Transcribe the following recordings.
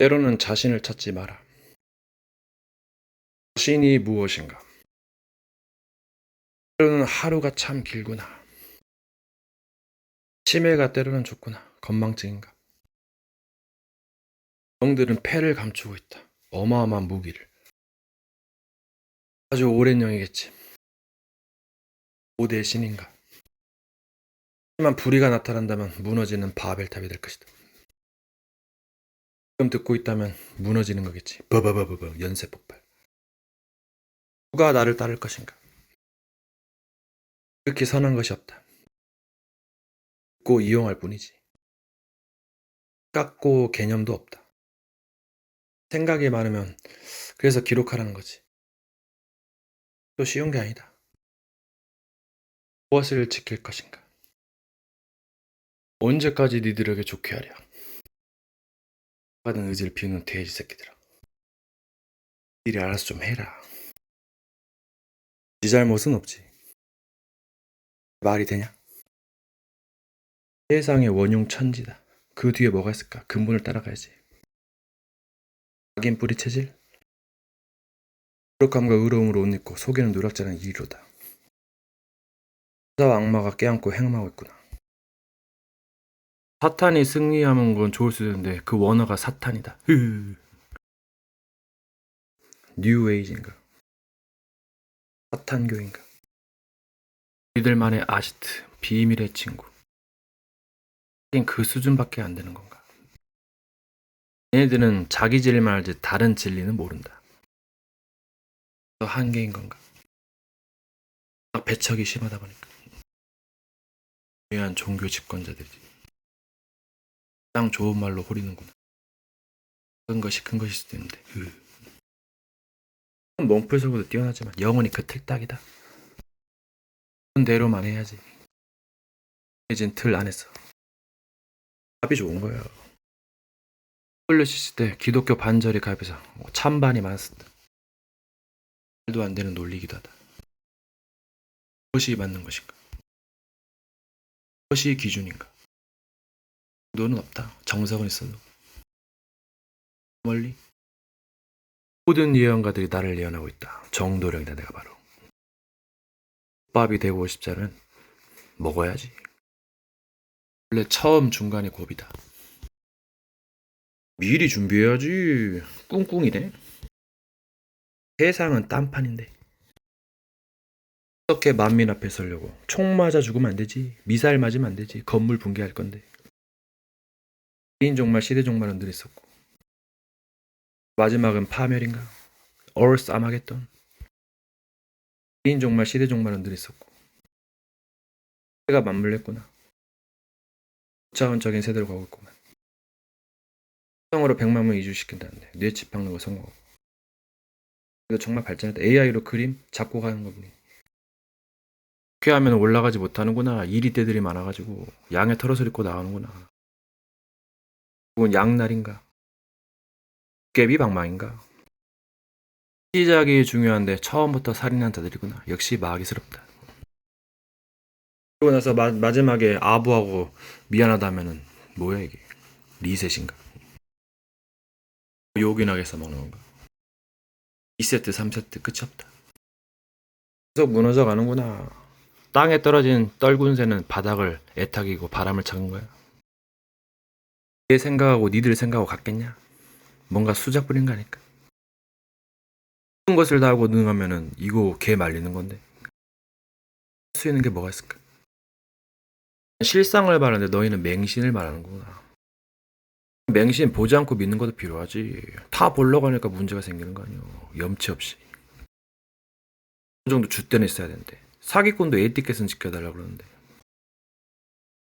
때로는 자신을 찾지 마라. 자신이 무엇인가? 때로는 하루가 참 길구나. 치매가 때로는 좋구나. 건망증인가? 영들은 패를 감추고 있다. 어마어마한 무기를. 아주 오랜 영이겠지. 고대의 신인가? 하지만 불의가 나타난다면 무너지는 바벨탑이 될 것이다. 지금 듣고 있다면 무너지는 거겠지. 버버버버버 연쇄 폭발. 누가 나를 따를 것인가? 그렇게 선한 것이 없다. 듣고 이용할 뿐이지. 깎고 개념도 없다. 생각이 많으면 그래서 기록하라는 거지. 또 쉬운 게 아니다. 무엇을 지킬 것인가? 언제까지 니들에게 좋게 하랴? 받은 의지를 비우는 돼지 새끼들아. 니들이 알아서 좀 해라. 네 잘못은 없지. 말이 되냐? 세상의 원흉 천지다. 그 뒤에 뭐가 있을까? 근본을 따라가야지. 악인 뿌리 체질? 거룩함과 의로움으로 옷 입고 속에는 누락자는 이리로다. 사자와 악마가 깨안고 행음하고 있구나. 사탄이 승리하는 건 좋을 수도 있는데 그 원어가 사탄이다. 뉴에이지인가? 사탄교인가? 우리들만의 아지트, 비밀의 친구. 하긴 그 수준밖에 안 되는 건가? 얘네들은 자기 진리만 알지 다른 진리는 모른다. 더 한계인 건가? 막 배척이 심하다 보니까. 중요한 종교 집권자들이지. 가장 좋은 말로 호리는구나. 큰 것이 큰 것일 수도 있는데. 멍풀석으로 뛰어나지만 영원히 그 틀딱이다. 그런 대로만 해야지. 해진 틀 안에서. 답이 좋은 거야. 홀려시실 때 기독교 반절이 가입해서 찬반이 많았었다. 말도 안 되는 논리기도 하다. 무엇이 맞는 것인가? 무엇이 기준인가? 너는 없다. 정석은 있어도. 멀리 모든 예언가들이 나를 예언하고 있다. 정도령이다 내가 바로. 밥이 되고 싶자는 먹어야지. 원래 처음 중간이 고비다. 미리 준비해야지. 꿍꿍이네. 세상은 딴판인데. 어떻게 만민 앞에 서려고. 총 맞아 죽으면 안 되지. 미사일 맞으면 안 되지. 건물 붕괴할 건데. 개인 종말, 시대 종말은 늘 있었고. 마지막은 파멸인가? 얼스 아마겟돈. 개인 종말, 시대 종말은 늘 있었고. 세가 맞물렸구나. 고차원적인 세대로 가고 있구만. 성으로 100만 명 이주시킨다는데 뇌칩 박는 거 성공하고. 이거 정말 발전했다. AI로 그림 잡고 가는 거 보니. 그렇게 하면 올라가지 못하는구나. 이리떼들이 많아가지고 양의 털옷을 입고 나오는구나. 그건 양날인가? 깨비 방망인가? 시작이 중요한데 처음부터 살인한 자들이구나. 역시 마귀스럽다. 그러고 나서 마지막에 아부하고 미안하다면은 뭐야 이게? 리셋인가? 요긴하게 써먹는 건가? 2세트 3세트 끝이 없다. 계속 무너져 가는구나. 땅에 떨어진 떨군새는 바닥을 애타기고 바람을 찾은 거야. 내 생각하고 니들 생각하고 같겠냐? 뭔가 수작 부린 거 아닐까? 모든 것을 다 하고 능하면은 이거 개 말리는 건데. 할 수 있는 게 뭐가 있을까? 실상을 말하는데 너희는 맹신을 말하는구나. 맹신 보지 않고 믿는 것도 필요하지. 다 보려고 하니까 문제가 생기는 거 아니오. 염치 없이. 어느 정도 줏대는 있어야 되는데. 사기꾼도 에티켓은 지켜달라고 그러는데.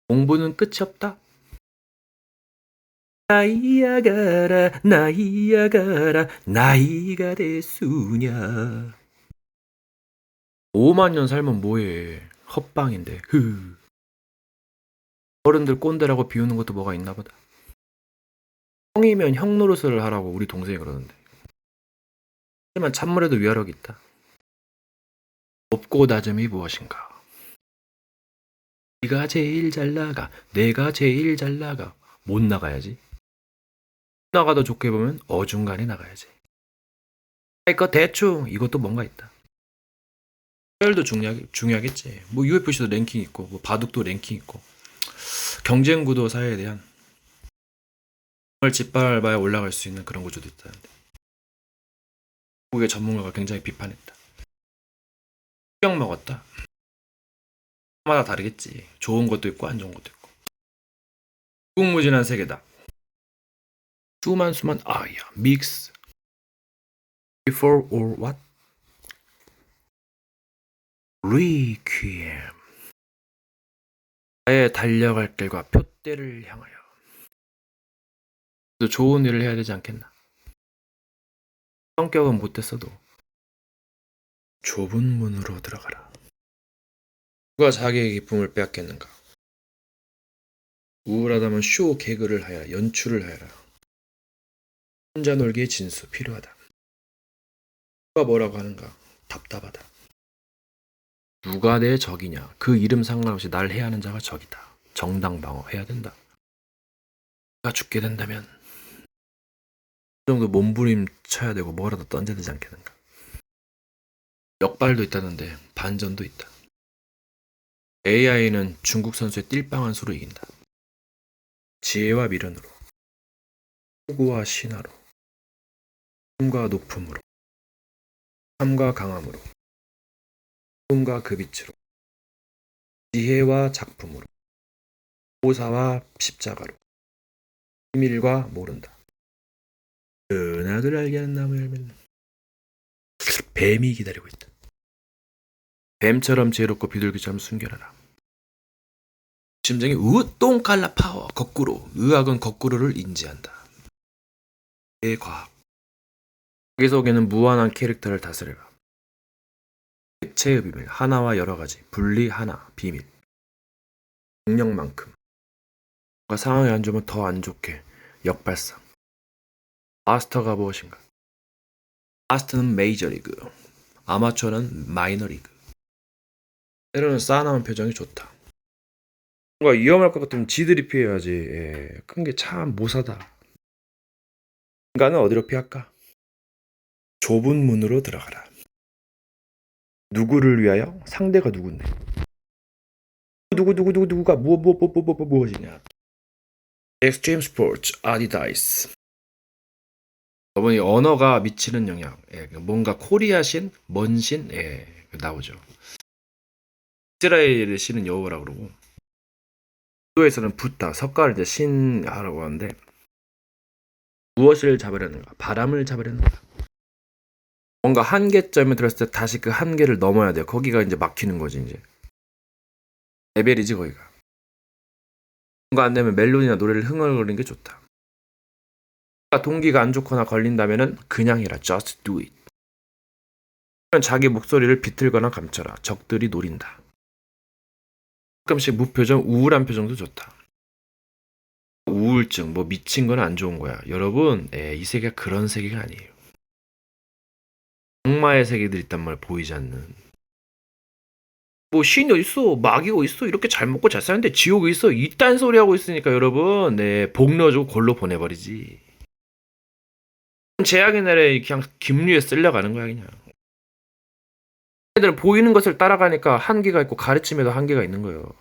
공부는 끝이 없다. 나이야 가라 나이야 가라 나이가 됐으냐. 5만 년 살면 뭐해. 헛방인데. 어른들 꼰대라고 비우는 것도 뭐가 있나 보다. 형이면 형 노릇을 하라고 우리 동생이 그러는데. 하지만 찬물에도 위화력이 있다. 높고 낮음이 무엇인가? 네가 제일 잘 나가. 내가 제일 잘 나가. 못 나가야지. 나가도 좋게 보면 어중간히 나가야지. 이거 대충 이것도 뭔가 있다. 서열도 중요하겠지. 뭐 UFC도 랭킹 있고, 뭐 바둑도 랭킹 있고, 경쟁 구도 사회에 대한 을 짓밟아야 올라갈 수 있는 그런 구조도 있다는데. 한국의 전문가가 굉장히 비판했다. 충격 먹었다. 마다 다르겠지. 좋은 것도 있고 안 좋은 것도 있고. 무궁무진한 세계다. 수만 아야 믹스. Before or what? 리퀴엠. 나의 달려갈 길과 표대를 향하여. 또 좋은 일을 해야 되지 않겠나? 성격은 못됐어도 좁은 문으로 들어가라. 누가 자기의 기쁨을 빼앗겠는가? 우울하다면 쇼 개그를 하여라. 연출을 하여라. 혼자 놀기의 진수 필요하다. 누가 뭐라고 하는가? 답답하다. 누가 내 적이냐? 그 이름 상관없이 날 해야 하는 자가 적이다. 정당방어해야 된다. 내가 죽게 된다면 그 정도 몸부림쳐야 되고 뭐라도 던져야 되지 않겠는가? 역발도 있다는데 반전도 있다. AI는 중국 선수의 띨빵한 수로 이긴다. 지혜와 미련으로, 호구와 신화로, 힘과 높음으로, 삶과 강함으로, 꿈과 그 빛으로, 지혜와 작품으로, 보사와 십자가로, 비밀과 모른다. 은하들 알게 하는 나무 열매는 뱀이 기다리고 있다. 뱀처럼 지혜롭고 비둘기처럼 순결하라. 심정이 똥깔라 파워 거꾸로. 의학은 거꾸로를 인지한다. 대과학. 자기 속에는 무한한 캐릭터를 다스려라. 액체의 비밀. 하나와 여러 가지. 분리 하나. 비밀. 능력만큼. 뭔가 상황이 안 좋으면 더 안 좋게. 역발상. 마스터가 무엇인가? 마스터는 메이저리그. 아마추어는 마이너리그. 때로는 싸나운 표정이 좋다. 뭔가 위험할 것 같으면 지들이 피해야지. 예. 큰 게 참 모사다. 인간은 어디로 피할까? 좁은 문으로 들어가라. 누구를 위하여? 상대가 누군데? 누구가 무엇이냐? 엑스트림 스포츠 아디다이스. 여러분이 언어가 미치는 영향. 예. 뭔가 코리아신, 먼신, 예. 나오죠. 이스라엘의 신은 여호와라고 그러고, 인도에서는 붓다, 석가를 이제 신하라고 하는데, 무엇을 잡으려는가? 바람을 잡으려는가? 뭔가 한계점에 들었을 때 다시 그 한계를 넘어야 돼요. 거기가 이제 막히는 거지, 이제. 레벨이지, 거기가. 뭔가 안 되면 멜로디나 노래를 흥얼거리는 게 좋다. 동기가 안 좋거나 걸린다면은 그냥 해라. Just do it. 자기 목소리를 비틀거나 감춰라. 적들이 노린다. 가끔씩 무표정, 우울한 표정도 좋다. 우울증, 뭐 미친 건 안 좋은 거야. 여러분, 이 세계가 그런 세계가 아니에요. 악마의 세계들이 있단 말 보이지 않는. 뭐 신이 어딨어, 마귀가 어딨어, 이렇게 잘 먹고 잘 사는데 지옥이 있어, 이딴 소리 하고 있으니까 여러분, 복 넣어주고 골로 보내버리지. 재앙의 날에 그냥 김류에 쓸려가는 거야 그냥. 애들은 보이는 것을 따라가니까 한계가 있고 가르침에도 한계가 있는 거예요.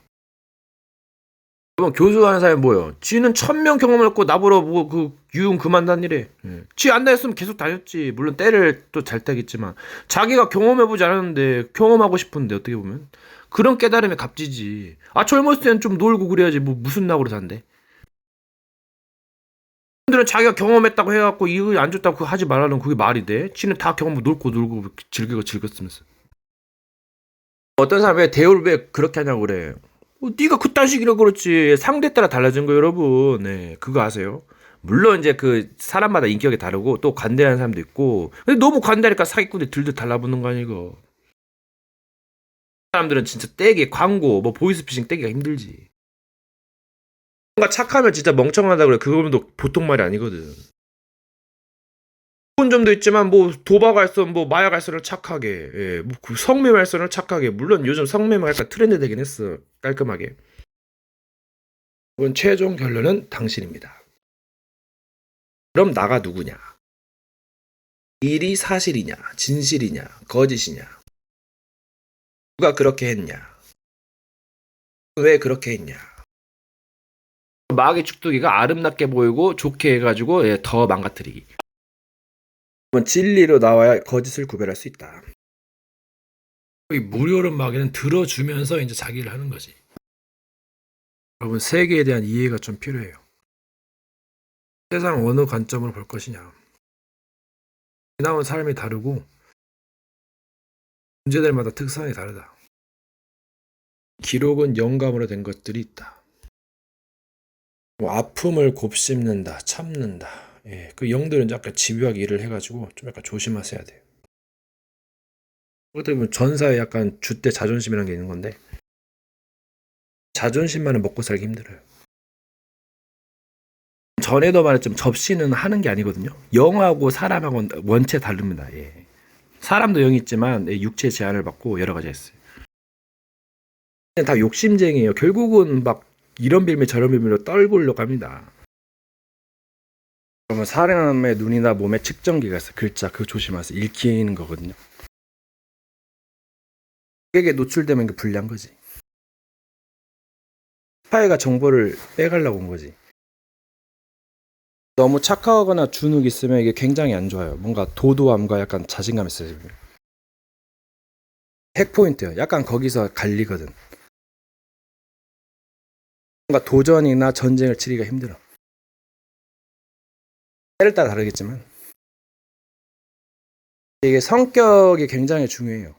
그럼 교수하는 사람이 뭐예요? 지는 1000명 경험을 했고 나보러 뭐 그 유흥 그만 다니래. 지 안 다녔으면 계속 다녔지. 물론 때를 또 잘 타겠지만 자기가 경험해보지 않았는데 경험하고 싶은데 어떻게 보면 그런 깨달음이 값지지. 아 젊었을 때는 좀 놀고 그래야지 뭐 무슨 낙으로 산대. 사람들은 자기가 경험했다고 해갖고 이거 안 좋다고 그거 하지 말라는 그게 말이 돼? 지는 다 경험하고 놀고 즐겼으면서. 어떤 사람이 왜 대우를 왜 그렇게 하냐고 그래. 네가 그딴 식이라 그렇지. 상대 따라 달라진 거 여러분. 네, 그거 아세요? 물론 이제 그 사람마다 인격이 다르고 또 관대한 사람도 있고. 근데 너무 관대하니까 사기꾼이 들들 달라붙는 거 아니고. 사람들은 진짜 떼기 광고 뭐 보이스피싱 떼기가 힘들지. 뭔가 착하면 진짜 멍청하다 그래. 그거도 보통 말이 아니거든. 좋은 점도 있지만 뭐 도박할 수, 뭐 마약할 수는 착하게, 예, 뭐그 성매매할 수는 착하게. 물론 요즘 성매매 약간 트렌드 되긴 했어. 깔끔하게. 이번 최종 결론은 당신입니다. 그럼 나가 누구냐? 일이 사실이냐, 진실이냐, 거짓이냐? 누가 그렇게 했냐? 왜 그렇게 했냐? 마귀 축두기가 아름답게 보이고 좋게 해가지고 더 망가뜨리기. 진리로 나와야 거짓을 구별할 수 있다. 이 무료론 마귀는 들어주면서 이제 자기를 하는 거지. 여러분, 세계에 대한 이해가 좀 필요해요. 세상 어느 관점으로 볼 것이냐. 지나온 삶이 다르고 문제들마다 특성이 다르다. 기록은 영감으로 된 것들이 있다. 아픔을 곱씹는다, 참는다. 그 영들은 약간 집요하게 일을 해가지고 좀 약간 조심하셔야 돼요. 어떻게 보면 전사에 약간 줏대 자존심이라는 게 있는 건데 자존심만은 먹고 살기 힘들어요. 전에도 말했지만 접시는 하는 게 아니거든요. 영하고 사람하고는 원체 다릅니다. 사람도 영이 있지만 육체 제한을 받고 여러 가지 했어요. 다 욕심쟁이에요. 결국은 막 이런 빌미 저런 빌미로 떨구려고 합니다. 그러면 사람의 눈이나 몸에 측정기가 있어요. 글자 그거 조심하세요. 읽히는 거거든요. 그게 노출되면 그 불리한 거지. 스파이가 정보를 빼가려고 온 거지. 너무 착하거나 주눅 있으면 이게 굉장히 안 좋아요. 뭔가 도도함과 약간 자신감 있어요. 핵포인트요. 약간 거기서 갈리거든. 뭔가 도전이나 전쟁을 치기가 힘들어. 때를 따라 다르겠지만 이게 성격이 굉장히 중요해요.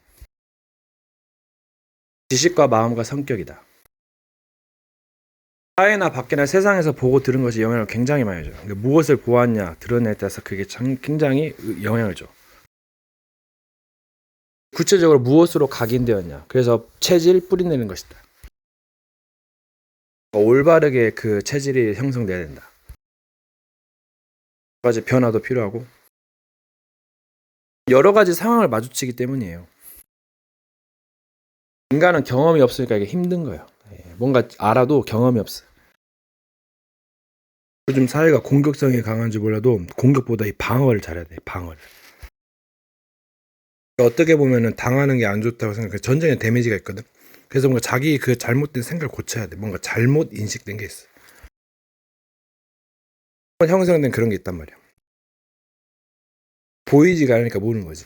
지식과 마음과 성격이다. 사회나 밖이나 세상에서 보고 들은 것이 영향을 굉장히 많이 줘요. 무엇을 보았냐, 드러내에 따라서 그게 굉장히 영향을 줘. 구체적으로 무엇으로 각인되었냐. 그래서 체질 뿌리내는 것이다. 올바르게 그 체질이 형성돼야 된다. 여러 가지 변화도 필요하고 여러 가지 상황을 마주치기 때문이에요. 인간은 경험이 없으니까 이게 힘든 거예요. 뭔가 알아도 경험이 없어요. 요즘 사회가 공격성이 강한지 몰라도 공격보다 이 방어를 잘해야 돼. 방어를. 어떻게 보면은 당하는 게 안 좋다고 생각해. 전쟁에 데미지가 있거든. 그래서 뭔가 자기 그 잘못된 생각을 고쳐야 돼. 뭔가 잘못 인식된 게 있어. 형성된 그런 게 있단 말이야. 보이지가 않으니까 모르는 거지.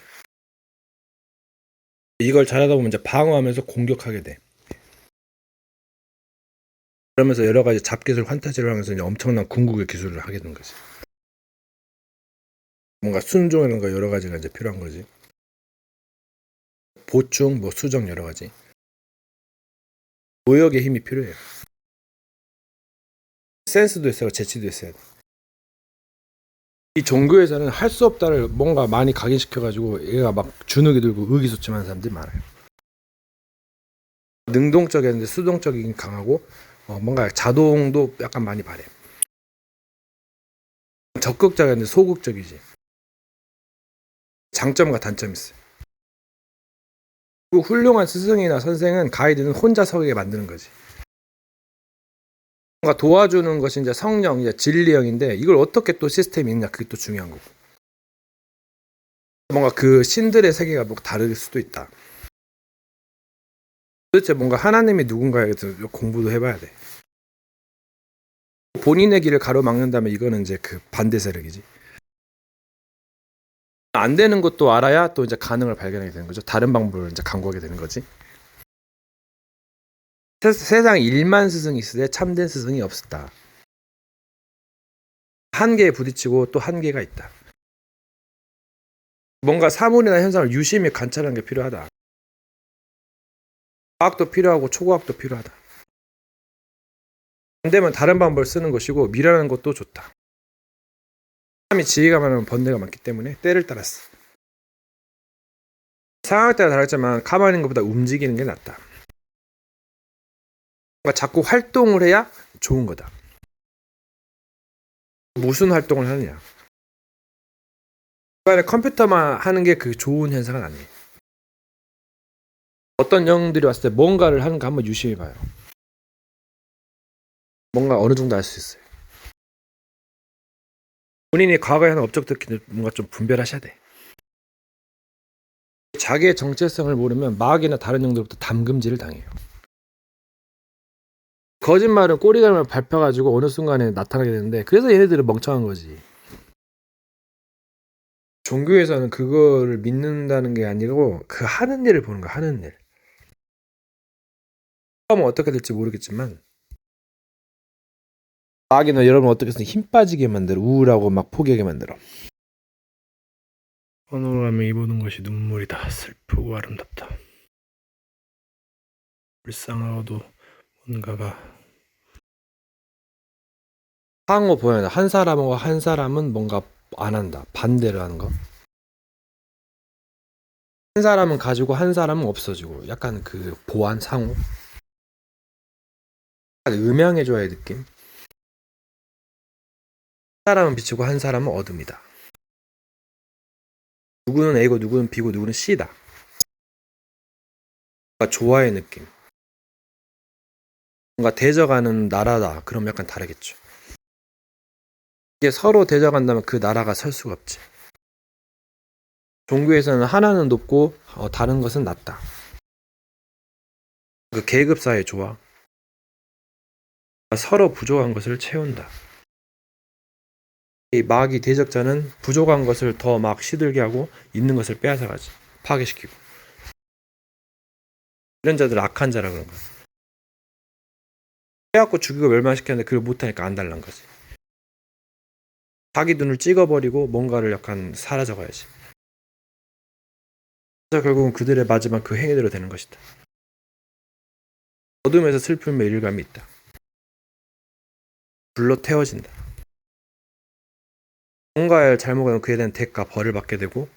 이걸 잘하다 보면 이제 방어하면서 공격하게 돼. 그러면서 여러 가지 잡기술 환타지를 하면서 이제 엄청난 궁극의 기술을 하게 된 거지. 뭔가 순종이라는 거 여러 가지가 이제 필요한 거지. 보충, 뭐 수정 여러 가지. 노역의 힘이 필요해요. 센스도 있어요, 재치도 있어야 돼. 이 종교에서는 할 수 없다를 뭔가 많이 각인시켜가지고 얘가 막 주눅이 들고 의기소침하는 사람들이 많아요. 능동적이었는데 수동적이긴 강하고 뭔가 자동도 약간 많이 바래. 적극적이었는데 소극적이지. 장점과 단점이 있어요. 그리고 훌륭한 스승이나 선생은 가이드는 혼자 서게 만드는 거지. 뭔가 도와주는 것이 이제 성령, 이제 진리형인데 이걸 어떻게 또 시스템이 있냐 그게 또 중요한 거고. 뭔가 그 신들의 세계가 뭐 다를 수도 있다. 도대체 뭔가 하나님이 누군가에 대해서 공부도 해봐야 돼. 본인의 길을 가로막는다면 이거는 이제 그 반대 세력이지. 안 되는 것도 알아야 또 이제 가능을 발견하게 되는 거죠. 다른 방법을 이제 강구하게 되는 거지. 세상에 1만 스승이 있으되 참된 스승이 없었다. 한계에 부딪히고 또 한계가 있다. 뭔가 사물이나 현상을 유심히 관찰하는 게 필요하다. 과학도 필요하고 초과학도 필요하다. 안 되면 다른 방법을 쓰는 것이고 미라는 것도 좋다. 사람이 지혜가 많으면 번뇌가 많기 때문에 때를 따랐어. 상황에 따라 다르지만 가만히 있는 것보다 움직이는 게 낫다. 그러니까 자꾸 활동을 해야 좋은 거다. 무슨 활동을 하느냐. 집안에 컴퓨터만 하는 게 그 좋은 현상은 아니에요. 어떤 영들이 왔을 때 뭔가를 하는가 한번 유심히 봐요. 뭔가 어느 정도 알 수 있어요. 본인이 과거에 한 업적들끼리 뭔가 좀 분별하셔야 돼. 자기의 정체성을 모르면 마귀나 다른 영들부터 담금질을 당해요. 거짓말은 꼬리감을 밟혀가지고 어느 순간에 나타나게 되는데, 그래서 얘네들은 멍청한 거지. 종교에서는 그거를 믿는다는 게 아니고 그 하는 일을 보는 거야. 하는 일. 처음은 어떻게 될지 모르겠지만 마귀는 여러분 어떻게 해서 힘 빠지게 만들어. 우울하고 막 포기하게 만들어. 언어로 하면 이 보는 것이 눈물이다. 슬프고 아름답다. 불쌍하고도 뭔가가 상호 보여요. 한 사람과 한 사람은 뭔가 안 한다. 반대를 하는 거. 한 사람은 가지고 한 사람은 없어지고, 약간 그 보완 상호. 약간 음양해줘야 느낌. 한 사람은 빛이고 한 사람은 어둠이다. 누구는 A고 누구는 B고 누구는 C다. 뭔가 조화의 느낌. 뭔가 대적하는 나라다. 그럼 약간 다르겠죠. 이게 서로 대적한다면 그 나라가 설 수가 없지. 종교에서는 하나는 높고 다른 것은 낮다. 그 계급 사이의 조화. 서로 부족한 것을 채운다. 이 마귀 대적자는 부족한 것을 더 막 시들게 하고 있는 것을 빼앗아가지. 파괴시키고. 이런 자들 악한 자라 그런 거야. 해갖고 죽이고 멸망시켰는데 그걸 못하니까 안달난 거지. 자기 눈을 찍어버리고 뭔가를 약간 사라져가야지. 그래서 결국은 그들의 마지막 그 행위대로 되는 것이다. 어둠에서 슬픔의 일감이 있다. 불로 태워진다. 뭔가를 잘못하면 그에 대한 대가, 벌을 받게 되고,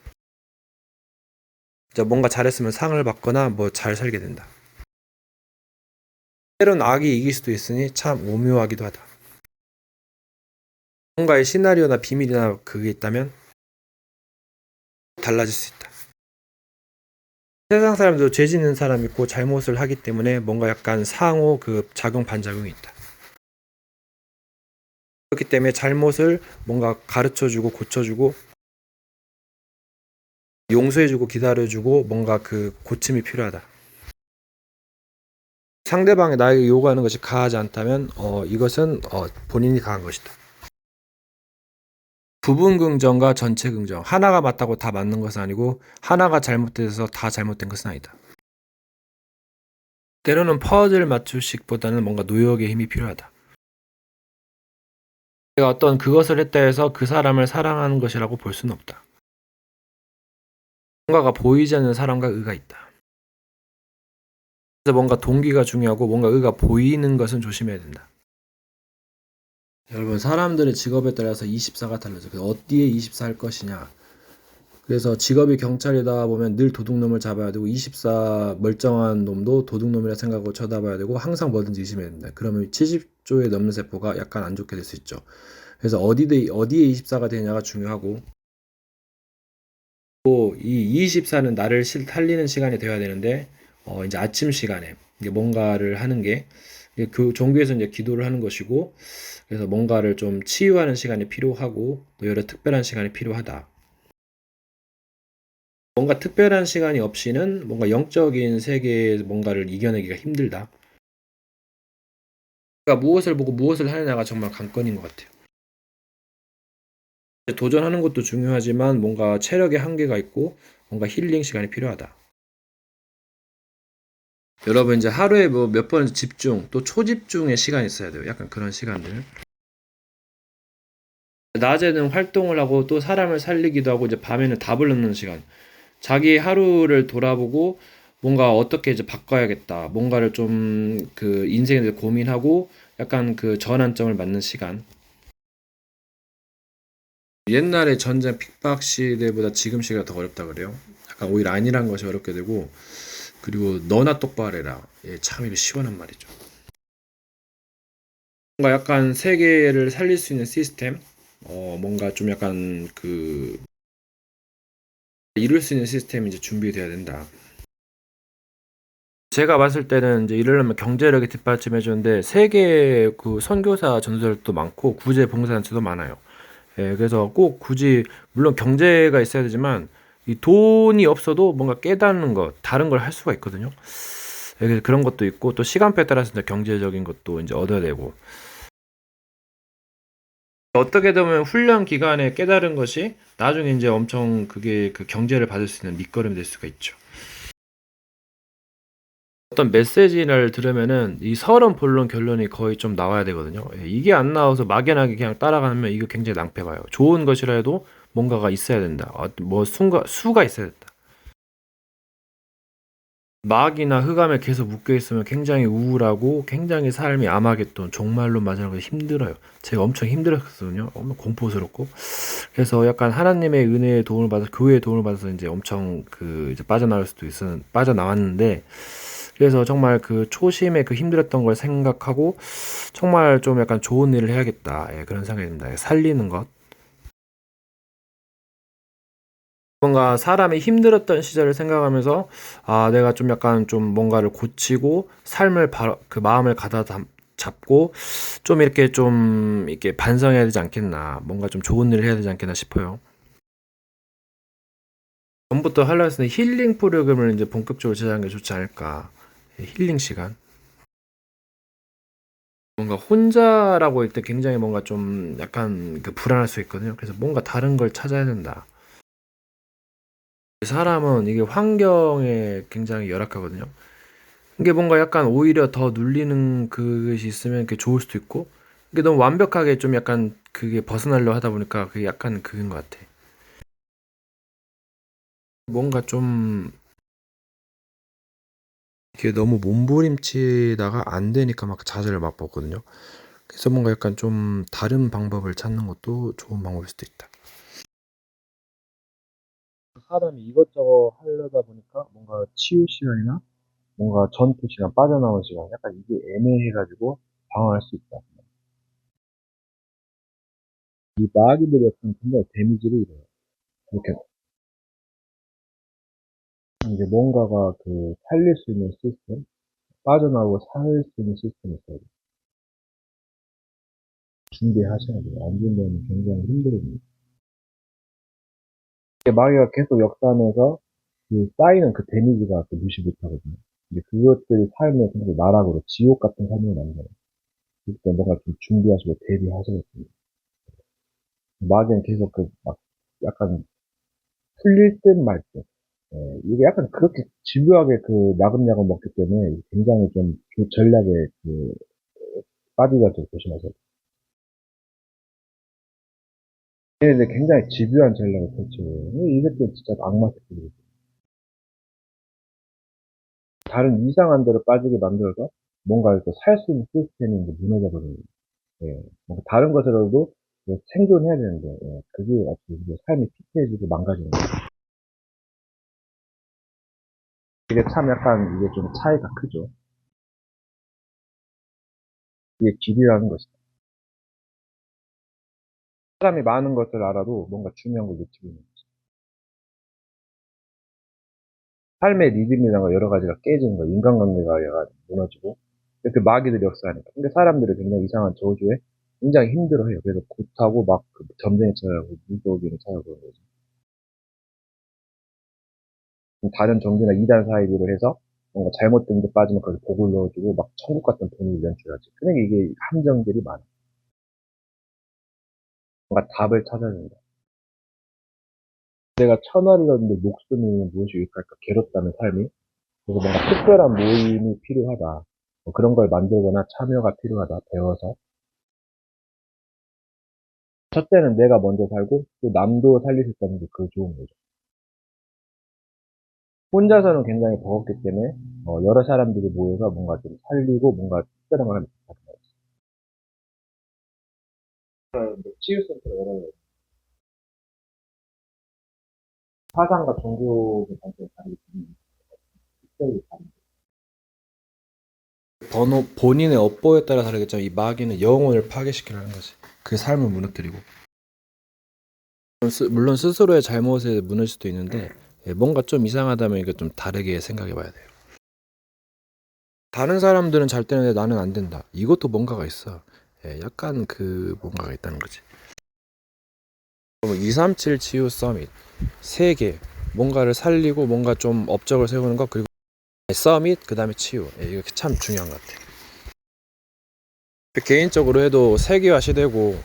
뭔가 잘했으면 상을 받거나 뭐 잘 살게 된다. 때론 악이 이길 수도 있으니 참 오묘하기도 하다. 뭔가의 시나리오나 비밀이나 그게 있다면 달라질 수 있다. 세상 사람도 죄 짓는 사람 있고 잘못을 하기 때문에 뭔가 약간 상호 그 작용 반작용이 있다. 그렇기 때문에 잘못을 뭔가 가르쳐주고 고쳐주고 용서해주고 기다려주고 뭔가 그 고침이 필요하다. 상대방이 나에게 요구하는 것이 가하지 않다면 이것은 본인이 가한 것이다. 부분 긍정과 전체 긍정. 하나가 맞다고 다 맞는 것은 아니고 하나가 잘못돼서 다 잘못된 것은 아니다. 때로는 퍼즐 맞추식보다는 뭔가 노역의 힘이 필요하다. 내가 어떤 그것을 했다 해서 그 사람을 사랑하는 것이라고 볼 수는 없다. 뭔가가 보이지 않는 사람과 의가 있다. 그래서 뭔가 동기가 중요하고 뭔가 의가 보이는 것은 조심해야 된다. 여러분, 사람들의 직업에 따라서 24가 달라져. 그래서 어디에 24 할 것이냐. 그래서 직업이 경찰이다 보면 늘 도둑놈을 잡아야 되고 24 멀쩡한 놈도 도둑놈이라 생각하고 쳐다봐야 되고 항상 뭐든지 의심해야 된다. 그러면 70조에 넘는 세포가 약간 안 좋게 될 수 있죠. 그래서 어디에 24가 되냐가 중요하고, 또 이 24는 나를 살리는 시간이 되어야 되는데 이제 아침 시간에 이제 뭔가를 하는 게 그 종교에서 이제 기도를 하는 것이고, 그래서 뭔가를 좀 치유하는 시간이 필요하고 또 여러 특별한 시간이 필요하다. 뭔가 특별한 시간이 없이는 뭔가 영적인 세계의 뭔가를 이겨내기가 힘들다. 그러니까 무엇을 보고 무엇을 하느냐가 정말 관건인 것 같아요. 도전하는 것도 중요하지만 뭔가 체력의 한계가 있고 뭔가 힐링 시간이 필요하다. 여러분, 이제 하루에 뭐 몇 번 집중 또 초집중의 시간이 있어야 돼요. 약간 그런 시간들. 낮에는 활동을 하고 또 사람을 살리기도 하고 이제 밤에는 답을 넣는 시간. 자기 하루를 돌아보고 뭔가 어떻게 이제 바꿔야겠다. 뭔가를 좀 그 인생에 대해서 고민하고 약간 그 전환점을 맞는 시간. 옛날에 전쟁 핍박 시대보다 지금 시대가 더 어렵다 그래요. 약간 오히려 아니란 것이 어렵게 되고, 그리고 너나 똑바로 해라. 예, 참 이거 시원한 말이죠. 뭔가 약간 세계를 살릴 수 있는 시스템, 뭔가 좀 약간 그 이룰 수 있는 시스템이 이제 준비돼야 된다. 제가 봤을 때는 이제 이러려면 경제력이 뒷받침해 주는데 세계 그 선교사 전설도 많고 구제 봉사단체도 많아요. 예, 그래서 꼭 굳이 물론 경제가 있어야 되지만 이 돈이 없어도 뭔가 깨닫는 것, 다른 걸 할 수가 있거든요. 예, 그래서 그런 것도 있고 또 시간표에 따라서 이제 경제적인 것도 이제 얻어야 되고 어떻게 보면 훈련 기간에 깨달은 것이 나중에 이제 엄청 그게 그 경제를 받을 수 있는 밑거름이 될 수가 있죠. 어떤 메시지를 들으면은 이 서론, 본론, 결론이 거의 좀 나와야 되거든요. 예, 이게 안 나와서 막연하게 그냥 따라가면 이거 굉장히 낭패 봐요. 좋은 것이라 해도 뭔가가 있어야 된다. 뭐 수가 있어야 된다. 막이나 흑암에 계속 묶여 있으면 굉장히 우울하고 굉장히 삶이 아마겟돈, 종말론 맞이하는 거 힘들어요. 제가 엄청 힘들었거든요. 엄청 공포스럽고. 그래서 약간 하나님의 은혜의 도움을 받아서 교회의 도움을 받아서 이제 엄청 그 이제 빠져나올 수도 빠져나왔는데 그래서 정말 그 초심에 그 힘들었던 걸 생각하고 정말 좀 약간 좋은 일을 해야겠다. 예, 그런 생각이 듭니다. 예, 살리는 것. 뭔가 사람이 힘들었던 시절을 생각하면서 아, 내가 좀 약간 좀 뭔가를 고치고 삶을 그 마음을 잡고 좀 이렇게 좀 이렇게 반성해야 되지 않겠나. 뭔가 좀 좋은 일을 해야 되지 않겠나 싶어요. 전부터 하려 했을 때 힐링 프로그램을 이제 본격적으로 제작하는 게 좋지 않을까. 예, 힐링 시간. 뭔가 혼자라고 할 때 굉장히 뭔가 좀 약간 그 불안할 수 있거든요. 그래서 뭔가 다른 걸 찾아야 된다. 사람은 이게 환경에 굉장히 열악하거든요. 이게 뭔가 약간 오히려 더 눌리는 그것이 있으면 그게 좋을 수도 있고, 이게 너무 완벽하게 좀 약간 그게 벗어나려 하다 보니까 그게 약간 그인 것 같아. 뭔가 좀 이게 너무 몸부림치다가 안 되니까 막 좌절을 맛봤거든요. 그래서 뭔가 약간 좀 다른 방법을 찾는 것도 좋은 방법일 수도 있다. 사람이 이것저것 하려다 보니까 뭔가 치유 시간이나 뭔가 전투 시간, 빠져나온 시간, 약간 이게 애매해가지고 당황할 수 있다. 이 마귀들이 어떤 굉장히 데미지를 입어요. 이렇게 이제 뭔가가 그 살릴 수 있는 시스템, 빠져나오고 살 수 있는 시스템이 있어요. 준비하셔야 돼요. 안 준비하면 굉장히 힘들거든요. 마귀가 계속 역사하면서 그 쌓이는 그 데미지가 또 무시 못하거든요. 이제 그것들이 삶의 굉장히 나락으로 지옥 같은 삶을 만들어요. 그때 뭔가 좀 준비하시고 대비하셔야겠습니다. 마귀는 계속 그 막 약간 풀릴 듯 말 듯. 예, 이게 약간 그렇게 집요하게 그 나금약을 먹기 때문에 굉장히 좀 전략에 그 빠지가 좀 조심하세요. 얘네들 굉장히 집요한 전략을 펼쳐요. 이것들 진짜 악마 새끼들이. 다른 이상한 데로 빠지게 만들어서 뭔가 이렇게 살 수 있는 시스템이 이제 무너져버리는 거예요. 예. 뭔가 다른 것으로도 생존해야 되는데, 예. 그게 어떻게 이제 삶이 피폐해지고 망가지는 거예요. 이게 참 약간 이게 좀 차이가 크죠. 이게 길이라는 것이다. 사람이 많은 것을 알아도 뭔가 중요한 걸 놓치고 있는 거죠. 삶의 리듬이나 여러 가지가 깨지는 거예요. 인간관계가 약간 무너지고. 그 마귀들이 역사하니까. 근데 사람들이 굉장히 이상한 저주에 굉장히 힘들어해요. 그래서 굿하고 막그 점쟁이 찾아가고 물고기를 찾아가고 그런 거죠. 다른 종교나 이단 사이비로 해서 뭔가 잘못된 데 빠지면 거기 복을 넣어주고 막 천국 같은 분위기 연출하지. 그러니까 이게 함정들이 많아. 뭔가 답을 찾아야 된다. 내가 천하를 얻는데 목숨이 무엇이 유익할까? 괴롭다는 삶이. 그래서 뭔가 특별한 모임이 필요하다. 뭐 그런 걸 만들거나 참여가 필요하다. 배워서. 첫째는 내가 먼저 살고 또 남도 살릴 수 있다는 게 그 좋은 거죠. 혼자서는 굉장히 버겁기 때문에 여러 사람들이 모여서 뭔가 좀 살리고 뭔가 특별한 걸 하면 좋다. 치유센터가 여러 개 사상과 종교의 관점이 다르기 때문에 특별히 다릅니다. 본인의 업보에 따라 다르겠지만 이 마귀는 영혼을 파괴시키려는 거지. 그 삶을 무너뜨리고. 물론 스스로의 잘못에 무너질 수도 있는데 예, 뭔가 좀 이상하다면 이거 좀 다르게 생각해 봐야 돼요. 다른 사람들은 잘 되는데 나는 안 된다. 이것도 뭔가가 있어. 예, 약간 그 뭔가가 있다는 거지. 237 치유 서밋 3개 뭔가를 살리고 뭔가 좀 업적을 세우는 거, 그리고 서밋 그 다음에 치유. 이게 참 중요한 것 같아. 개인적으로 해도 세계화 시대고,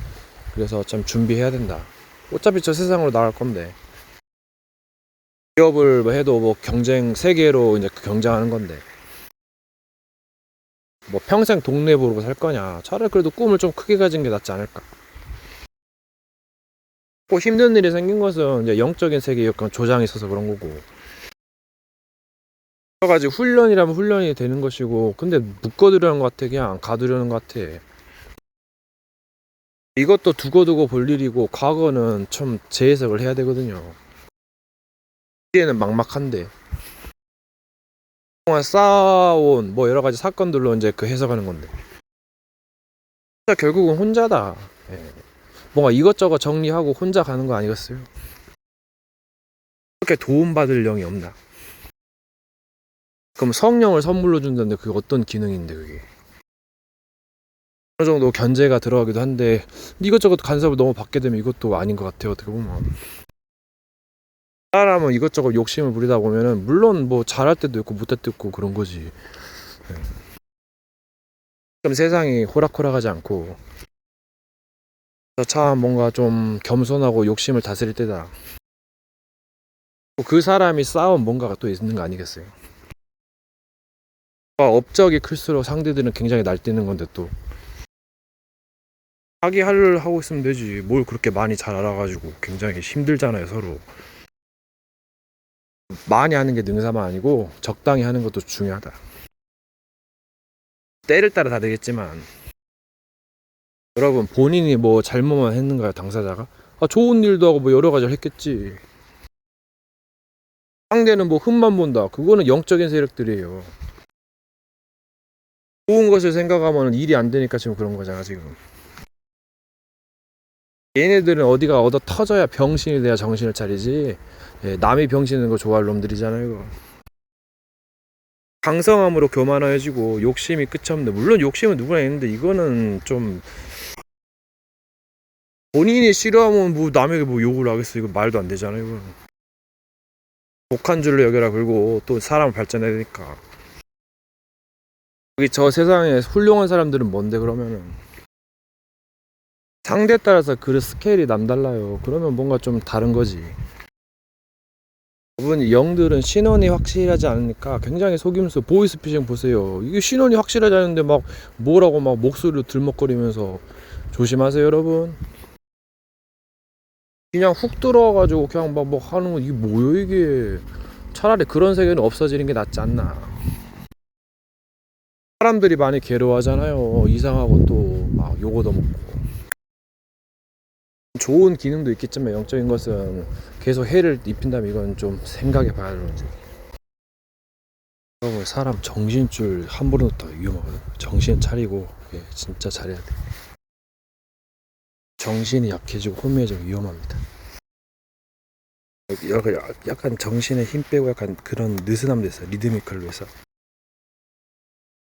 그래서 좀 준비해야 된다. 어차피 저 세상으로 나갈 건데, 기업을 뭐 해도 뭐 경쟁 세계로 이제 경쟁하는 건데, 뭐 평생 동네 부르고 살 거냐. 차라리 그래도 꿈을 좀 크게 가진 게 낫지 않을까. 꼭 힘든 일이 생긴 것은 이제 영적인 세계에 약간 조장이 있어서 그런 거고, 여러 가지 훈련이라면 훈련이 되는 것이고, 근데 묶어두려는 것 같아. 그냥 가두려는 것 같아. 이것도 두고두고 볼 일이고, 과거는 좀 재해석을 해야 되거든요. 뒤에는 막막한데 동안 쌓아온 뭐 여러 가지 사건들로 이제 그 해석하는 건데, 결국은 혼자다. 예. 뭔가 이것저것 정리하고 혼자 가는 거 아니겠어요? 그렇게 도움받을 영이 없나? 그럼 성령을 선물로 준다는데 그게 어떤 기능인데, 그게 어느 정도 견제가 들어가기도 한데, 이것저것 간섭을 너무 받게 되면 이것도 아닌 것 같아요. 어떻게 보면 사람은 이것저것 욕심을 부리다 보면은 물론 뭐 잘할 때도 있고 못할 때도 있고 그런 거지. 예. 그럼 세상이 호락호락하지 않고 참 뭔가 좀 겸손하고 욕심을 다스릴 때다. 그 사람이 쌓은 뭔가가 또 있는 거 아니겠어요? 업적이 클수록 상대들은 굉장히 날뛰는 건데, 또 자기 할 일 하고 있으면 되지. 뭘 그렇게 많이 잘 알아가지고 굉장히 힘들잖아요, 서로. 많이 하는 게 능사만 아니고 적당히 하는 것도 중요하다. 때를 따라 다르겠지만, 여러분 본인이 뭐 잘못만 했는가요, 당사자가? 좋은 일도 하고 뭐 여러 가지를 했겠지. 상대는 뭐 흠만 본다. 그거는 영적인 세력들이에요. 좋은 것을 생각하면 일이 안 되니까 지금 그런 거잖아, 지금. 얘네들은 어디가 얻어 터져야 병신이 돼야 정신을 차리지. 예, 남이 병신인 거 좋아할 놈들이잖아요, 이거. 강성함으로 교만해지고 욕심이 끝이 없는데, 물론 욕심은 누구나 있는데 이거는 좀 본인이 싫어하면 뭐 남에게 뭐 욕을 하겠어. 이거 말도 안 되잖아요, 이거. 독한 줄로 여겨라. 그리고 또 사람을 발전해야 되니까. 여기 저 세상에 훌륭한 사람들은 뭔데, 그러면은 상대에 따라서 그 스케일이 남달라요. 그러면 뭔가 좀 다른 거지. 여러분, 영들은 신원이 확실하지 않으니까 굉장히 속임수, 보이스피싱 보세요. 이게 신원이 확실하지 않은데 막 뭐라고 막 목소리로 들먹거리면서. 조심하세요, 여러분. 그냥 훅 들어와가지고 그냥 막 뭐 하는 거, 이게 뭐요 이게. 차라리 그런 세계는 없어지는 게 낫지 않나. 사람들이 많이 괴로워하잖아요. 이상하고 또 막 욕 얻어먹고. 좋은 기능도 있겠지만 영적인 것은 계속 해를 입힌다면 이건 좀 생각해 봐야 되는 거지. 여러분, 사람 정신줄 함부로 놓다 위험하거든. 정신 차리고, 예, 진짜 잘해야 돼. 정신이 약해지고 혼미해지면 위험합니다. 약간 정신에 힘 빼고 약간 그런 느슨함도 있어요. 리드미컬로 해서.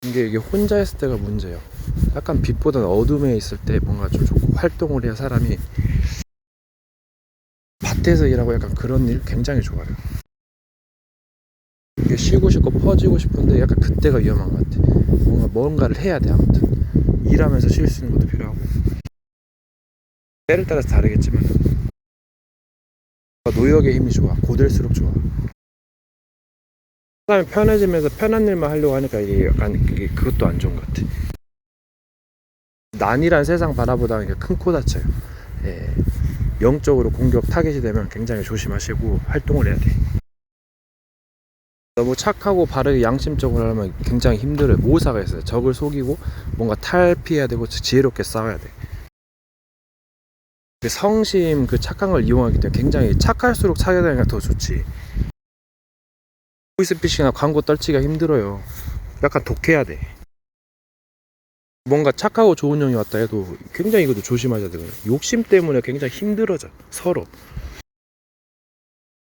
이게 혼자 했을 때가 문제예요. 약간 빛보다는 어둠에 있을 때 뭔가 좀 좋고, 활동을 해야 사람이 밭에서 일하고 약간 그런 일 굉장히 좋아요. 이게 쉬고 싶고 퍼지고 싶은데 약간 그때가 위험한 것 같아. 뭔가를 해야 돼. 아무튼 일하면서 쉴 수 있는 것도 필요하고, 때를 따라서 다르겠지만 노역의 힘이 좋아. 고될수록 좋아. 사람이 편해지면서 편한 일만 하려고 하니까 이게 약간 그것도 안 좋은 것 같아. 난이란 세상 바라보다가 큰 코 다쳐요. 예. 영적으로 공격 타겟이 되면 굉장히 조심하시고 활동을 해야 돼. 너무 착하고 바르게 양심적으로 하면 굉장히 힘들어요. 모사가 있어요. 적을 속이고 뭔가 탈피해야 되고 지혜롭게 싸워야 돼. 그 성심, 그 착한 걸 이용하기 때문에 굉장히 착할수록 사귀어다니까 더 좋지. 보이스피싱이나 광고 떨치기가 힘들어요. 약간 독해야 돼. 뭔가 착하고 좋은 형이 왔다 해도 굉장히 이것도 조심하셔야 되거든요. 욕심 때문에 굉장히 힘들어져, 서로.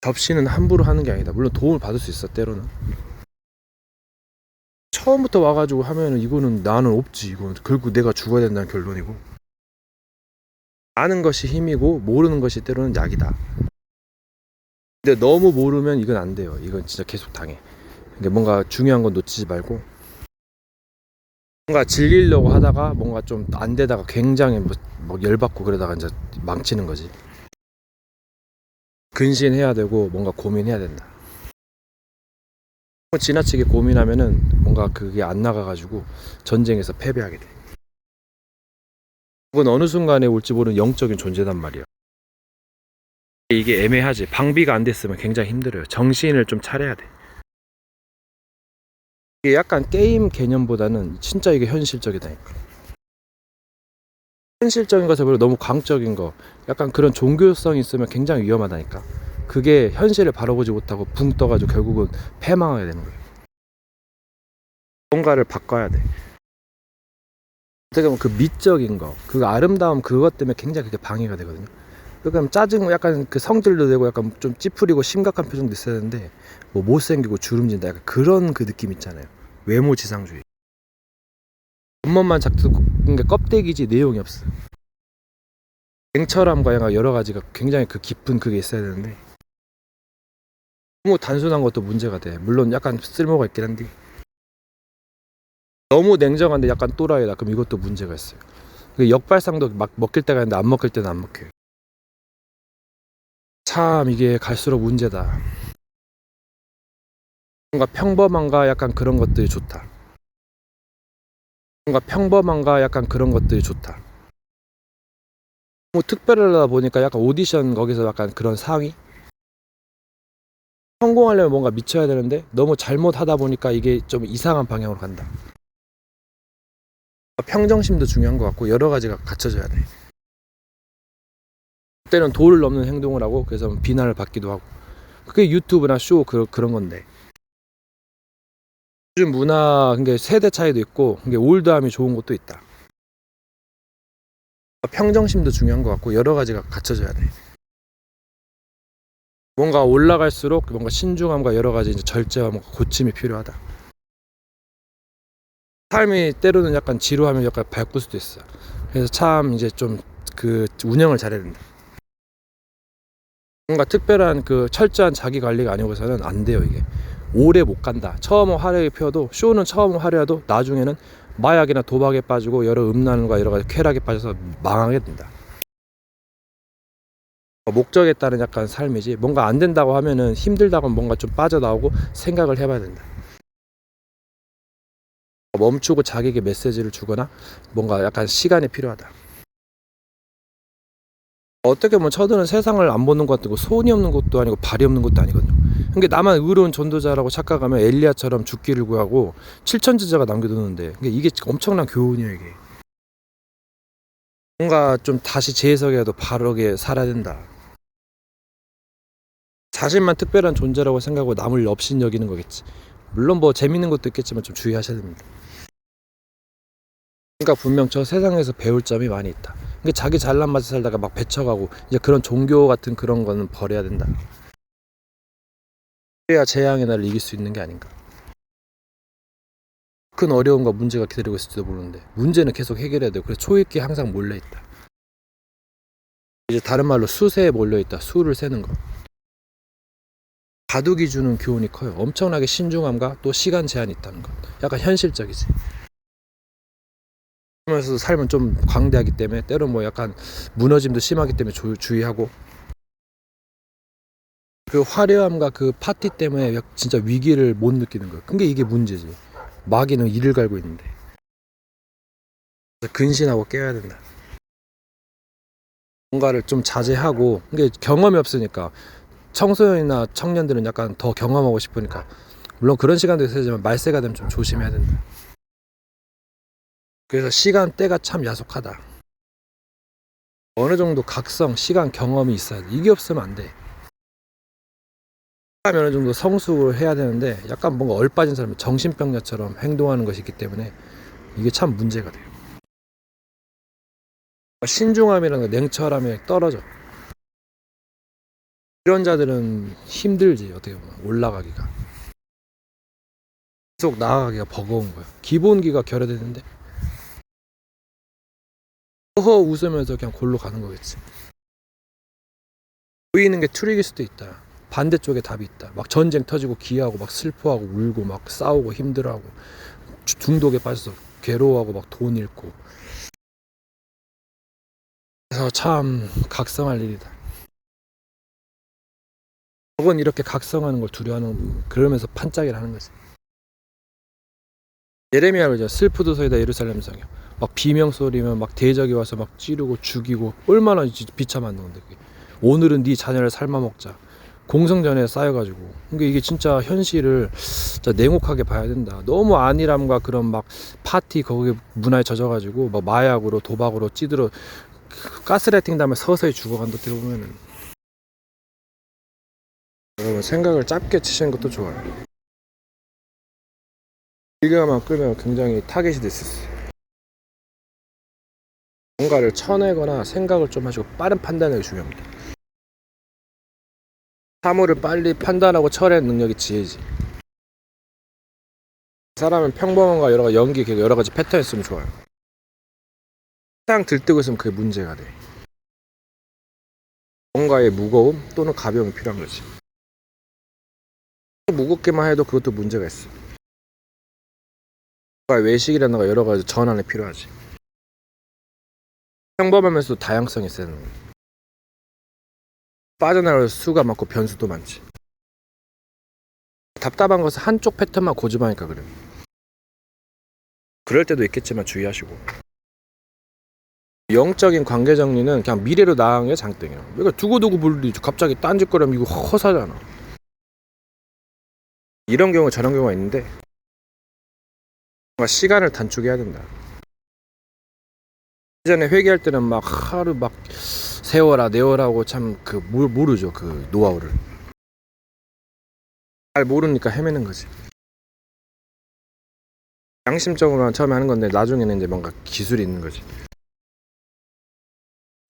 접시는 함부로 하는 게 아니다. 물론 도움을 받을 수 있어, 때로는. 처음부터 와가지고 하면은 이거는 나는 없지. 이건 결국 내가 죽어야 된다는 결론이고. 아는 것이 힘이고 모르는 것이 때로는 약이다. 근데 너무 모르면 이건 안 돼요. 이건 진짜 계속 당해. 근데 뭔가 중요한 건 놓치지 말고, 뭔가 즐기려고 하다가 뭔가 좀 안 되다가 굉장히 뭐 열받고 그러다가 이제 망치는 거지. 근신해야 되고 뭔가 고민해야 된다. 지나치게 고민하면은 뭔가 그게 안 나가가지고 전쟁에서 패배하게 돼. 그건 어느 순간에 올지 모르는 영적인 존재단 말이야. 이게 애매하지. 방비가 안 됐으면 굉장히 힘들어요. 정신을 좀 차려야 돼. 이게 약간 게임 개념보다는 진짜 이게 현실적이다니까. 현실적인 것에 비해 너무 광적인 거, 약간 그런 종교성이 있으면 굉장히 위험하다니까. 그게 현실을 바라보지 못하고 붕 떠가지고 결국은 패망하게 되는 거예요. 뭔가를 바꿔야 돼. 어떻게 보면 그 미적인 거, 그 아름다움, 그것 때문에 굉장히 그게 방해가 되거든요. 그러니까 짜증, 약간 그 성질도 되고 약간 좀 찌푸리고 심각한 표정도 있어야 되는데, 뭐 못생기고 주름진다, 약간 그런 그 느낌 있잖아요. 외모 지상주의. 겉멋만 작두는 게 껍데기지 내용이 없어. 냉철함과 약간 여러 가지가 굉장히 그 깊은 그게 있어야 되는데, 너무 단순한 것도 문제가 돼. 물론 약간 쓸모가 있긴 한데, 너무 냉정한데 약간 또라이다, 그럼 이것도 문제가 있어요. 그 역발상도 막 먹힐 때가 있는데 안 먹힐 때는 안 먹혀요. 참 이게 갈수록 문제다. 뭔가 평범한가 약간 그런 것들이 좋다. 뭔가 평범한가 약간 그런 것들이 좋다. 뭐 특별하다 보니까 약간 오디션 거기서 약간 그런 상위? 성공하려면 뭔가 미쳐야 되는데 너무 잘못하다 보니까 이게 좀 이상한 방향으로 간다. 평정심도 중요한 것 같고 여러 가지가 갖춰져야 돼. 그때는 도를 넘는 행동을 하고 그래서 비난을 받기도 하고, 그게 유튜브나 쇼 그런 건데, 요즘 문화 그게 세대 차이도 있고 그게 올드함이 좋은 것도 있다. 평정심도 중요한 것 같고 여러 가지가 갖춰져야 돼. 뭔가 올라갈수록 뭔가 신중함과 여러 가지 이제 절제와 뭔가 고침이 필요하다. 삶이 때로는 약간 지루하면 약간 바꿀 수도 있어. 그래서 참 이제 좀 그 운영을 잘해야 된다. 뭔가 특별한 그 철저한 자기 관리가 아니고서는 안 돼요 이게. 오래 못 간다. 처음은 화려하게 펴도, 쇼는 처음은 화려해도 나중에는 마약이나 도박에 빠지고 여러 음란과 여러 가지 쾌락에 빠져서 망하게 된다. 목적에 따른 약간 삶이지, 뭔가 안 된다고 하면은 힘들다고 하면 뭔가 좀 빠져나오고 생각을 해봐야 된다. 멈추고 자기에게 메시지를 주거나 뭔가 약간 시간이 필요하다. 어떻게 보면 저들은 세상을 안 보는 것도 아니고 손이 없는 것도 아니고 발이 없는 것도 아니거든요. 그러니까 나만 의로운 전도자라고 착각하면 엘리야처럼 죽기를 구하고 7천 제자가 남겨두는데, 그러니까 이게 엄청난 교훈이에요 이게. 뭔가 좀 다시 재해석해도 바르게 살아야 된다. 자신만 특별한 존재라고 생각하고 남을 업신여기는 거겠지. 물론 뭐 재밌는 것도 있겠지만 좀 주의하셔야 됩니다. 그러니까 분명 저 세상에서 배울 점이 많이 있다. 그러니까 자기 잘난 맛에 살다가 막 배쳐가고 이제 그런 종교 같은 그런 거는 버려야 된다. 그래야 재앙의 날을 이길 수 있는 게 아닌가. 큰 어려움과 문제가 기다리고 있을지도 모르는데 문제는 계속 해결해야 돼요. 그래서 초입기에 항상 몰려있다. 이제 다른 말로 수세에 몰려있다. 수를 세는 거. 바둑이 주는 교훈이 커요. 엄청나게 신중함과 또 시간 제한이 있다는 것. 약간 현실적이지. 그러면서 삶은 좀 광대하기 때문에 때로 뭐 약간 무너짐도 심하기 때문에 주의하고, 그 화려함과 그 파티 때문에 진짜 위기를 못 느끼는 거예요. 근데 이게 문제지. 마귀는 이를 갈고 있는데. 근신하고 깨야 된다. 뭔가를 좀 자제하고, 이게 경험이 없으니까 청소년이나 청년들은 약간 더 경험하고 싶으니까 물론 그런 시간도 있어야지만 말세가 되면 좀 조심해야 된다. 그래서 시간대가 참 야속하다. 어느 정도 각성, 시간, 경험이 있어야 돼. 이게 없으면 안 돼. 어느 정도 성숙을 해야 되는데 약간 뭔가 얼빠진 사람이 정신병자처럼 행동하는 것이 있기 때문에 이게 참 문제가 돼요. 신중함이라는 냉철함에 떨어져. 이런 자들은 힘들지. 어떻게 보면 올라가기가, 계속 나아가기가 버거운 거야. 기본기가 결여되는데 허허 웃으면서 그냥 골로 가는 거겠지. 보이는 게 트릭일 수도 있다. 반대쪽에 답이 있다. 막 전쟁 터지고 기하고 막 슬퍼하고 울고 막 싸우고 힘들어하고 중독에 빠져서 괴로워하고 막 돈 잃고. 그래서 참 각성할 일이다. 저건 이렇게 각성하는 걸 두려워하는, 그러면서 판짜기를 하는 거지. 예레미야가 그러죠. 슬프도소이다 예루살렘 성이요. 막 비명 소리면 막 대적이 와서 막 찌르고 죽이고 얼마나 비참한 건데. 오늘은 네 자녀를 삶아 먹자. 공성전에 쌓여가지고. 그러니까 이게 진짜 현실을 진짜 냉혹하게 봐야 된다. 너무 안일함과 그런 막 파티 거기 문화에 젖어가지고 막 마약으로 도박으로 찌들어 가스라이팅 다음에 서서히 죽어간다. 어떻게 보면은 여러분 생각을 짧게 치시는 것도 좋아요. 길게만 끌면 굉장히 타겟이 될 수 있어요. 뭔가를 쳐내거나 생각을 좀 하시고 빠른 판단력이 중요합니다. 사물을 빨리 판단하고 처리하는 능력이 지혜지. 사람은 평범함과 여러 가지 연기, 여러 가지 패턴이 있으면 좋아요. 항상 들뜨고 있으면 그게 문제가 돼. 뭔가의 무거움 또는 가벼움이 필요한 거지. 무겁게만 해도 그것도 문제가 있어. 뭔가 외식이라는 거 여러 가지 전환이 필요하지. 평범하면서도 다양성이 있어야 되는 거야. 빠져나갈 수가 많고 변수도 많지. 답답한 것은 한쪽 패턴만 고집하니까 그래. 그럴 때도 있겠지만 주의하시고. 영적인 관계 정리는 그냥 미래로 나아가는 게 장땡이야. 이거 두고두고 불리 갑자기 딴짓거리면 이거 허사잖아. 이런 경우 저런 경우가 있는데 시간을 단축해야 된다. 예전에 회계할 때는 막 하루 막 세워라 내워라고 참 그 모르죠. 그 노하우를 잘 모르니까 헤매는 거지. 양심적으로만 처음에 하는 건데 나중에는 이제 뭔가 기술이 있는 거지.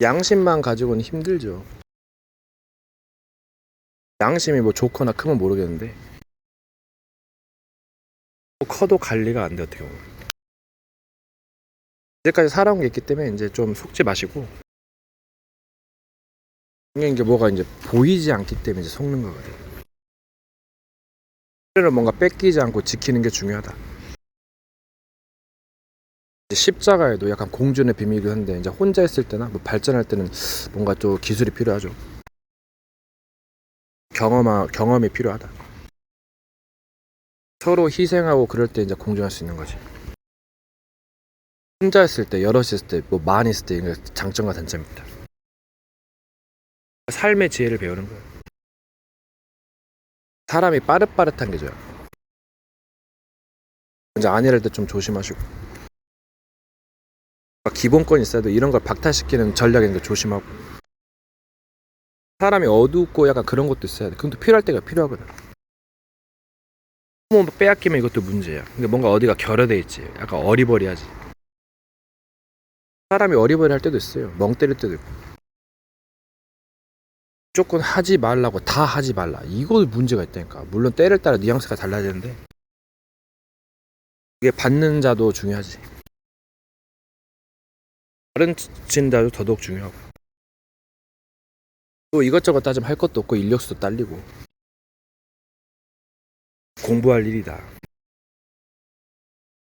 양심만 가지고는 힘들죠. 양심이 뭐 좋거나 크면 모르겠는데 커도 관리가 안 돼. 어떻게 보면 이제까지 살아온 게 있기 때문에 이제 좀 속지 마시고, 이게 뭐가 이제 보이지 않기 때문에 이제 속는 거거든. 그래서 뭔가 뺏기지 않고 지키는 게 중요하다. 십자가에도 약간 공존의 비밀이긴 한데 이제 혼자 있을 때나 뭐 발전할 때는 뭔가 좀 기술이 필요하죠. 경험이 필요하다. 서로 희생하고 그럴 때 이제 공존할 수 있는 거지. 혼자 있을 때, 여럿이 있을 때, 뭐 많이 있을 때 이게 장점과 단점입니다. 삶의 지혜를 배우는 거예요. 사람이 빠릇빠릇한 게 좋아요. 이제 아니랄 때 좀 조심하시고. 기본권이 있어도 이런 걸 박탈시키는 전략인 거 조심하고. 사람이 어둡고 약간 그런 것도 있어야 돼. 그건 또 필요할 때가 필요하거든. 너무 빼앗기면 이것도 문제야. 근데 뭔가 어디가 결여돼 있지. 약간 어리버리하지. 사람이 어리버리할 때도 있어요. 멍 때릴 때도 있고. 무조건 하지 말라고 다 하지 말라. 이거 문제가 있다니까. 물론 때를 따라 뉘앙스가 달라야 되는데 이게 받는 자도 중요하지. 다른 진자도 더더욱 중요하고. 또 이것저것 따지면 할 것도 없고 인력수도 딸리고. 공부할 일이다.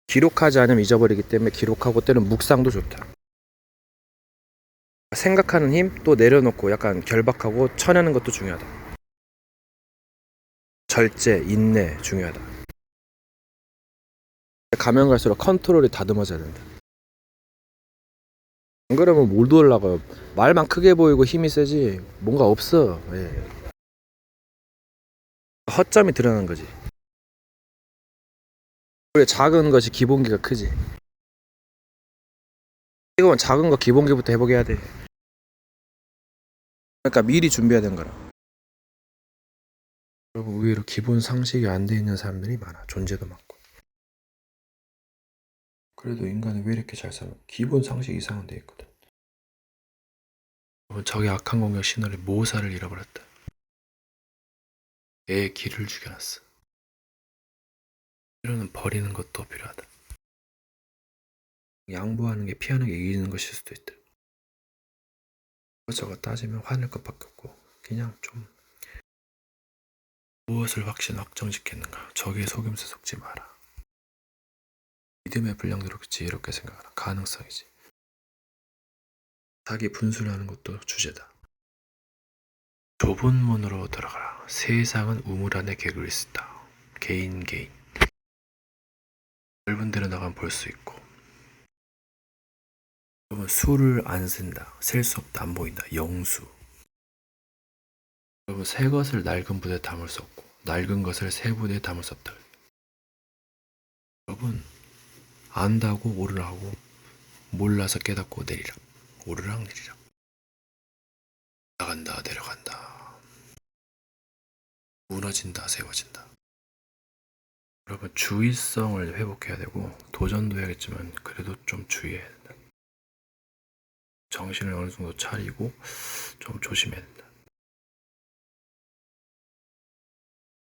기록하지 않으면 잊어버리기 때문에 기록하고 때는 묵상도 좋다. 생각하는 힘 또 내려놓고 약간 결박하고 쳐내는 것도 중요하다. 절제, 인내 중요하다. 가면 갈수록 컨트롤이 다듬어져야 된다. 안 그러면 못 올라가요. 말만 크게 보이고 힘이 세지 뭔가 없어. 예. 허점이 드러나는 거지. 원래 작은 것이 기본기가 크지. 이건 작은 거 기본기부터 해보게 해야 돼. 그러니까 미리 준비해야 되는 거라. 여러분 의외로 기본 상식이 안 돼 있는 사람들이 많아. 존재도 많고. 그래도 인간은 왜 이렇게 잘 살아? 기본 상식 이상은 돼 있거든. 적의 악한 공격 신호를 모사를 잃어버렸다. 애의 길을 죽여놨어. 이러는 버리는 것도 필요하다. 양보하는 게 피하는 게 이기는 것일 수도 있다. 저거 따지면 화낼 것밖에 없고 그냥 좀 무엇을 확정짓겠는가. 저기에 속임수 속지 마라. 믿음의 분량대로 지혜롭게 생각하라. 가능성이지. 자기 분수라는 것도 주제다. 좁은 문으로 들어가라. 세상은 우물 안에 개구리 있다. 개인. 넓은 데로 나가면 볼 수 있고. 여러분, 수를 안 쓴다. 셀 수 없다. 안 보인다. 영수. 여러분, 새 것을 낡은 부대에 담을 수 없고 낡은 것을 새 부대에 담을 수 없다. 여러분, 안다고 오르라고, 몰라서 깨닫고 내리라. 오르락 내리락. 나간다 내려간다. 무너진다 세워진다. 여러분, 주의성을 회복해야 되고 도전도 해야겠지만 그래도 좀 주의해야 된다. 정신을 어느 정도 차리고 좀 조심해야 된다.